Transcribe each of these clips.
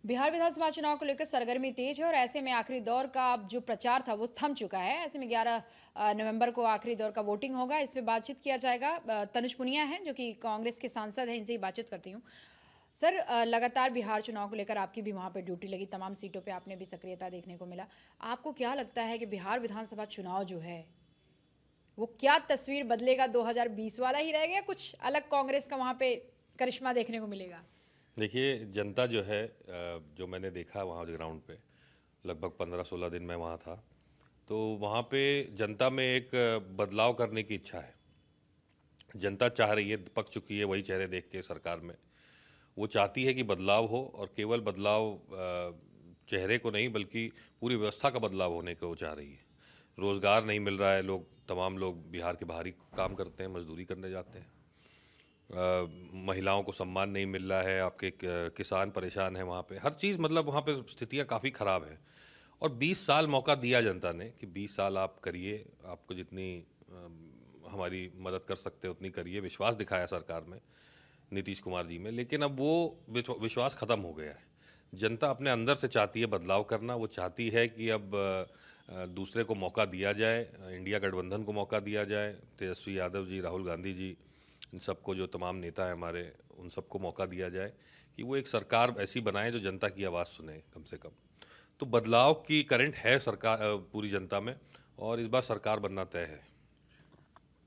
बिहार विधानसभा चुनाव को लेकर सरगर्मी तेज है और ऐसे में आखिरी दौर का अब जो प्रचार था वो थम चुका है। ऐसे में 11 नवंबर को आखिरी दौर का वोटिंग होगा। इस पे बातचीत किया जाएगा। तनुज पुनिया हैं जो कि कांग्रेस के सांसद हैं, इनसे ही बातचीत करती हूँ। सर, लगातार बिहार चुनाव को लेकर आपकी भी वहाँ पे ड्यूटी लगी, तमाम सीटों पे आपने भी सक्रियता देखने को मिला। आपको क्या लगता है कि बिहार विधानसभा चुनाव जो है वो क्या तस्वीर बदलेगा? 2020 वाला ही रहेगा या कुछ अलग कांग्रेस का वहाँ पे करिश्मा देखने को मिलेगा? देखिए, जनता जो है जो मैंने देखा वहाँ ग्राउंड पे, लगभग 15-16 दिन मैं वहाँ था, तो वहाँ पे जनता में एक बदलाव करने की इच्छा है। जनता चाह रही है, पक चुकी है वही चेहरे देख के सरकार में। वो चाहती है कि बदलाव हो, और केवल बदलाव चेहरे को नहीं बल्कि पूरी व्यवस्था का बदलाव होने को वो चाह रही है। रोज़गार नहीं मिल रहा है, तमाम लोग बिहार के बाहर ही काम करते हैं, मजदूरी करने जाते हैं। महिलाओं को सम्मान नहीं मिल रहा है, आपके किसान परेशान हैं वहाँ पे, हर चीज़ मतलब वहाँ पे स्थितियाँ काफ़ी ख़राब हैं। और 20 साल मौका दिया जनता ने कि 20 साल आप करिए, आपको जितनी हमारी मदद कर सकते हैं उतनी करिए, विश्वास दिखाया सरकार में, नीतीश कुमार जी में। लेकिन अब वो विश्वास ख़त्म हो गया है। जनता अपने अंदर से चाहती है बदलाव करना, वो चाहती है कि अब दूसरे को मौका दिया जाए, इंडिया गठबंधन को मौका दिया जाए, तेजस्वी यादव जी, राहुल गांधी जी, इन सबको, जो तमाम नेता हैं हमारे, उन सबको मौका दिया जाए कि वो एक सरकार ऐसी बनाए जो जनता की आवाज़ सुने कम से कम। तो बदलाव की करंट है सरकार, पूरी जनता में, और इस बार सरकार बनना तय है।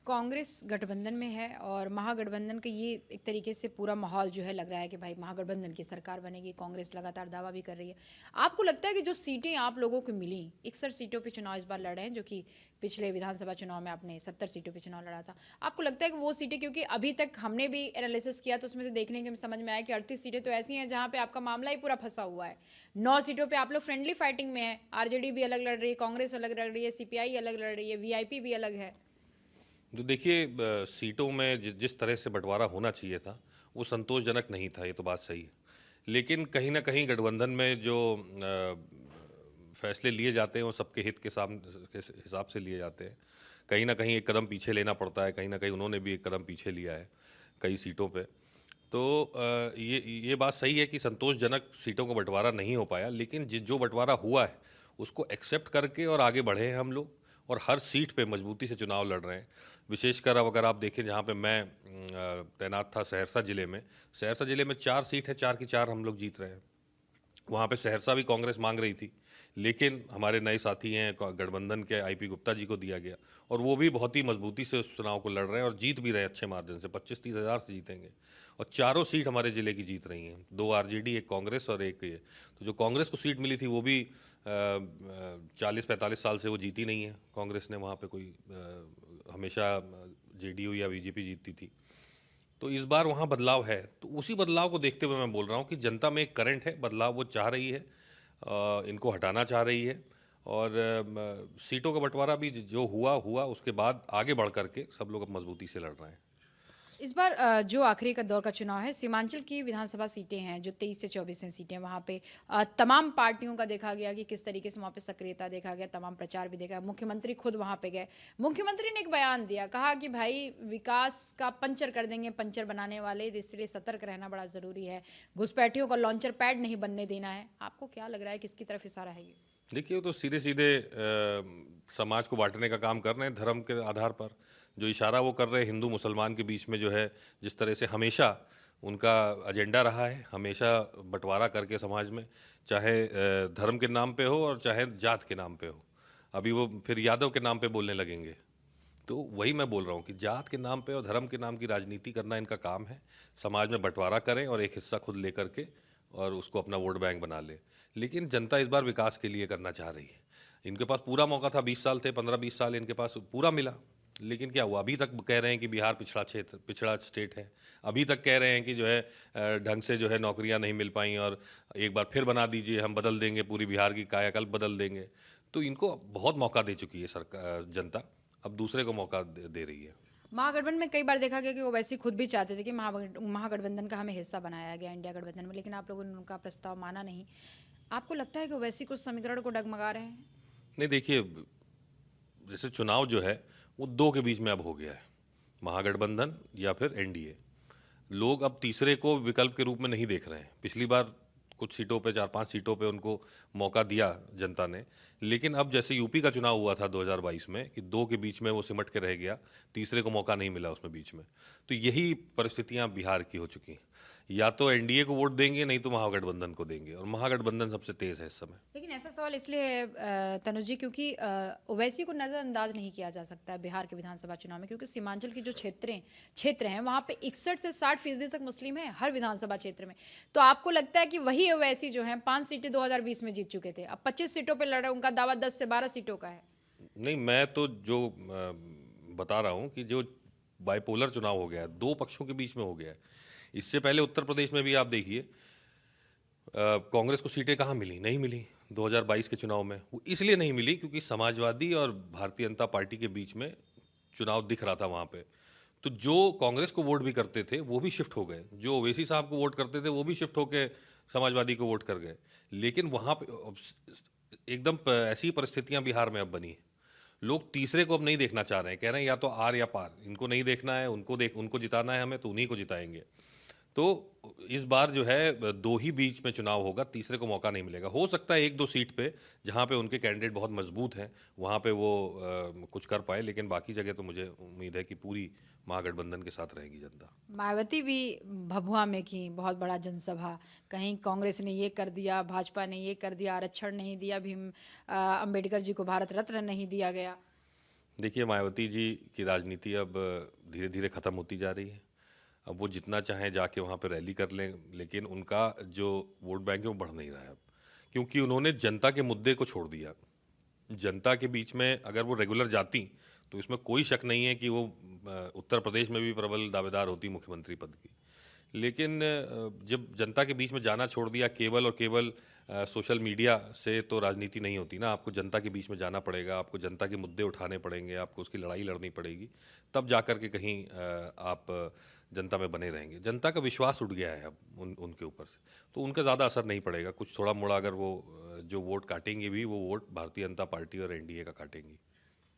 कांग्रेस गठबंधन में है और महागठबंधन का ये एक तरीके से पूरा माहौल जो है लग रहा है कि भाई महागठबंधन की सरकार बनेगी। कांग्रेस लगातार दावा भी कर रही है। आपको लगता है कि जो सीटें आप लोगों को मिली, 61 सीटों पे चुनाव इस बार लड़ रहे हैं, जो कि पिछले विधानसभा चुनाव में आपने 70 सीटों पे चुनाव लड़ा था, आपको लगता है कि वो सीटें, क्योंकि अभी तक हमने भी एनालिसिस किया तो उसमें से देखने के समझ में आया कि 38 सीटें तो ऐसी हैं जहाँ पे आपका मामला ही पूरा फंसा हुआ है। 9 सीटों पे आप लोग फ्रेंडली फाइटिंग में है। आरजेडी भी अलग लड़ रही है, कांग्रेस अलग लड़ रही है, सीपीआई अलग लड़ रही है, वीआईपी भी अलग है। तो देखिए, सीटों में जिस तरह से बंटवारा होना चाहिए था वो संतोषजनक नहीं था, ये तो बात सही है। लेकिन कहीं ना कहीं गठबंधन में जो फैसले लिए जाते हैं वो सबके हित के हिसाब से लिए जाते हैं। कहीं ना कहीं एक कदम पीछे लेना पड़ता है, कहीं ना कहीं उन्होंने भी एक कदम पीछे लिया है कई सीटों पे। तो ये बात सही है कि संतोषजनक सीटों का बंटवारा नहीं हो पाया, लेकिन जो बंटवारा हुआ है उसको एक्सेप्ट करके और आगे बढ़े हैं हम लोग, और हर सीट पे मजबूती से चुनाव लड़ रहे हैं। विशेषकर अब अगर आप देखें, जहाँ पे मैं तैनात था, सहरसा ज़िले में 4 सीट है, 4 की 4 हम लोग जीत रहे हैं। वहाँ पे सहरसा भी कांग्रेस मांग रही थी, लेकिन हमारे नए साथी हैं गठबंधन के, आईपी गुप्ता जी को दिया गया, और वो भी बहुत ही मजबूती से उस चुनाव को लड़ रहे हैं और जीत भी रहे अच्छे मार्जिन से, 25-30 हज़ार से जीतेंगे। और चारों सीट हमारे ज़िले की जीत रही हैं, 2 आरजेडी, एक कांग्रेस और एक ये। तो जो कांग्रेस को सीट मिली थी वो भी 40-45 साल से वो जीती नहीं है कांग्रेस ने वहाँ पे कोई, हमेशा जेडीयू या बीजेपी जीतती थी। तो इस बार वहाँ बदलाव है, तो उसी बदलाव को देखते हुए मैं बोल रहा हूँ कि जनता में एक करंट है, बदलाव वो चाह रही है, इनको हटाना चाह रही है। और सीटों का बंटवारा भी जो हुआ हुआ, उसके बाद आगे बढ़ करके सब लोग अब मजबूती से लड़ रहे हैं। इस बार जो आखिरी का दौर का चुनाव है, सीमांचल की विधानसभा सीटें हैं जो 23 से 24 हैं सीटें, वहाँ पे तमाम पार्टियों का देखा गया कि किस तरीके से वहाँ पे सक्रियता देखा गया, तमाम प्रचार भी देखा। मुख्यमंत्री खुद वहाँ पे गए। मुख्यमंत्री ने एक बयान दिया, कहा कि भाई विकास का पंचर कर देंगे पंचर बनाने वाले, इसलिए सतर्क रहना बड़ा ज़रूरी है। घुसपैठियों का लॉन्चर पैड नहीं बनने देना है। आपको क्या लग रहा है किसकी तरफ इशारा है ये? देखिए, वो तो सीधे सीधे समाज को बांटने का काम कर रहे हैं धर्म के आधार पर। जो इशारा वो कर रहे हैं हिंदू मुसलमान के बीच में, जो है जिस तरह से हमेशा उनका एजेंडा रहा है, हमेशा बंटवारा करके समाज में, चाहे धर्म के नाम पे हो और चाहे जात के नाम पे हो। अभी वो फिर यादव के नाम पे बोलने लगेंगे। तो वही मैं बोल रहा हूँ कि जात के नाम पे और धर्म के नाम की राजनीति करना इनका काम है। समाज में बंटवारा करें और एक हिस्सा खुद लेकर के और उसको अपना वोट बैंक बना ले। लेकिन जनता इस बार विकास के लिए करना चाह रही है। इनके पास पूरा मौका था, 20 साल थे, 15-20 साल इनके पास पूरा मिला। लेकिन क्या हुआ? अभी तक कह रहे हैं कि बिहार पिछड़ा क्षेत्र, पिछड़ा स्टेट है। अभी तक कह रहे हैं कि जो है ढंग से जो है नौकरियां नहीं मिल पाई, और एक बार फिर बना दीजिए, हम बदल देंगे, पूरी बिहार की कायाकल्प बदल देंगे। तो इनको बहुत मौका दे चुकी है सरकार, जनता अब दूसरे को मौका दे रही है। महागठबंधन में कई बार देखा गया कि वो वैसे खुद भी चाहते थे कि महागठबंधन का हमें हिस्सा बनाया गया इंडिया गठबंधन में, लेकिन आप लोगों ने उनका प्रस्ताव माना नहीं। आपको लगता है कि वैसी कुछ समीकरण को डगमगा रहे हैं? नहीं, देखिए, जैसे चुनाव जो है वो दो के बीच में अब हो गया है, महागठबंधन या फिर एनडीए। लोग अब तीसरे को विकल्प के रूप में नहीं देख रहे हैं। पिछली बार कुछ सीटों पे 4-5 सीटों पे उनको मौका दिया जनता ने। लेकिन अब जैसे यूपी का चुनाव हुआ था 2022 में कि 2 के बीच में वो सिमट के रह गया, तीसरे को मौका नहीं मिला उसमें बीच में। तो यही परिस्थितियाँ बिहार की हो चुकी हैं। या तो एनडीए को वोट देंगे, नहीं तो महागठबंधन को देंगे, और महागठबंधन सबसे तेज़ है इस समय। लेकिन ऐसा सवाल इसलिए है तनुज जी, क्योंकि ओवैसी को नज़रअंदाज नहीं किया जा सकता है बिहार के विधानसभा चुनाव में, क्योंकि सीमांचल की जो क्षेत्र हैं वहाँ पे 61 से 60% तक मुस्लिम हैं हर विधानसभा क्षेत्र में। तो आपको लगता है कि वही ओवैसी जो हैं 5 सीटें 2020 में जीत चुके थे, अब 25 सीटों पर लड़ रहे, उनका दावा 10 से 12 सीटों का है। नहीं, मैं तो जो बता रहा हूँ कि जो बाइपोलर चुनाव हो गया है, 2 पक्षों के बीच में हो गया है। इससे पहले उत्तर प्रदेश में भी आप देखिए, कांग्रेस को सीटें कहाँ मिली? नहीं मिली 2022 के चुनाव में। वो इसलिए नहीं मिली क्योंकि समाजवादी और भारतीय जनता पार्टी के बीच में चुनाव दिख रहा था वहाँ पे। तो जो कांग्रेस को वोट भी करते थे वो भी शिफ्ट हो गए, जो ओवैसी साहब को वोट करते थे वो भी शिफ्ट होके समाजवादी को वोट कर गए। लेकिन वहाँ पे एकदम ऐसी ही परिस्थितियाँ बिहार में अब बनी हैं। लोग तीसरे को अब नहीं देखना चाह रहे हैं, कह रहे हैं या तो आर या पार, इनको नहीं देखना है, उनको जिताना है हमें, तो उन्हीं को जिताएंगे। तो इस बार जो है 2 ही बीच में चुनाव होगा, तीसरे को मौका नहीं मिलेगा। हो सकता है 1-2 सीट पे जहाँ पे उनके कैंडिडेट बहुत मजबूत हैं वहाँ पे वो कुछ कर पाए, लेकिन बाकी जगह तो मुझे उम्मीद है कि पूरी महागठबंधन के साथ रहेगी जनता। मायावती भी भभुआ में की बहुत बड़ा जनसभा, कहीं कांग्रेस ने ये कर दिया, भाजपा ने ये कर दिया, आरक्षण नहीं दिया, अंबेडकर जी को भारत रत्न नहीं दिया गया। देखिए, मायावती जी की राजनीति अब धीरे धीरे ख़त्म होती जा रही है। अब वो जितना चाहें जाके वहाँ पे रैली कर लें, लेकिन उनका जो वोट बैंक है वो बढ़ नहीं रहा है अब, क्योंकि उन्होंने जनता के मुद्दे को छोड़ दिया। जनता के बीच में अगर वो रेगुलर जाती तो इसमें कोई शक नहीं है कि वो उत्तर प्रदेश में भी प्रबल दावेदार होती मुख्यमंत्री पद की। लेकिन जब जनता के बीच में जाना छोड़ दिया केवल और केवल सोशल मीडिया से, तो राजनीति नहीं होती ना। आपको जनता के बीच में जाना पड़ेगा, आपको जनता के मुद्दे उठाने पड़ेंगे, आपको उसकी लड़ाई लड़नी पड़ेगी, तब जा कर के कहीं आप जनता में बने रहेंगे। जनता का विश्वास उठ गया है अब उनके ऊपर से, तो उनका ज़्यादा असर नहीं पड़ेगा। कुछ थोड़ा मोड़ा अगर वो जो वोट काटेंगे भी, वो वोट भारतीय जनता पार्टी और एनडीए का काटेंगी।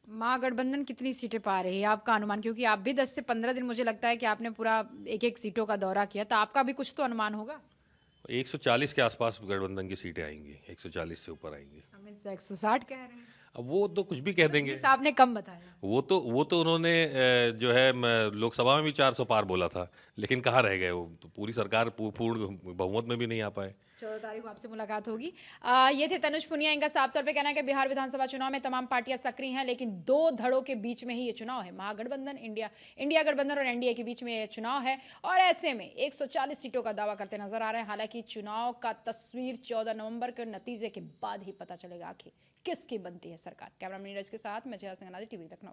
महागठबंधन कितनी सीटें पा रही है आपका अनुमान, क्योंकि आप भी 10 से 15 दिन मुझे लगता है कि आपने पूरा एक एक सीटों का दौरा किया, तो आपका भी कुछ तो अनुमान होगा। 140 के आसपास गठबंधन की सीटें आएंगी, 140 से ऊपर आएंगी। अमित शाह 160 कह रहे हैं, अब वो तो कुछ भी कह देंगे। साहब ने कम बताया। वो तो उन्होंने जो है लोकसभा में भी 400 पार बोला था, लेकिन कहाँ रह गए वो? तो पूरी सरकार पूर्ण बहुमत में भी नहीं आ पाए। 14 तारीख को आपसे मुलाकात होगी। ये थे तनुज पुनिया। इनका साफ तौर पे कहना है कि बिहार विधानसभा चुनाव में तमाम पार्टियां सक्रिय हैं, लेकिन 2 धड़ों के बीच में ही ये चुनाव है। महागठबंधन इंडिया गठबंधन और एनडीए के बीच में ये चुनाव है, और ऐसे में 140 सीटों का दावा करते नजर आ रहे हैं। हालांकि चुनाव का तस्वीर 14 नवंबर के नतीजे के बाद ही पता चलेगा आखिर किसकी बनती है सरकार। कैमरामैन नीरज के साथ मैं जया सिंह, टीवी लखनऊ।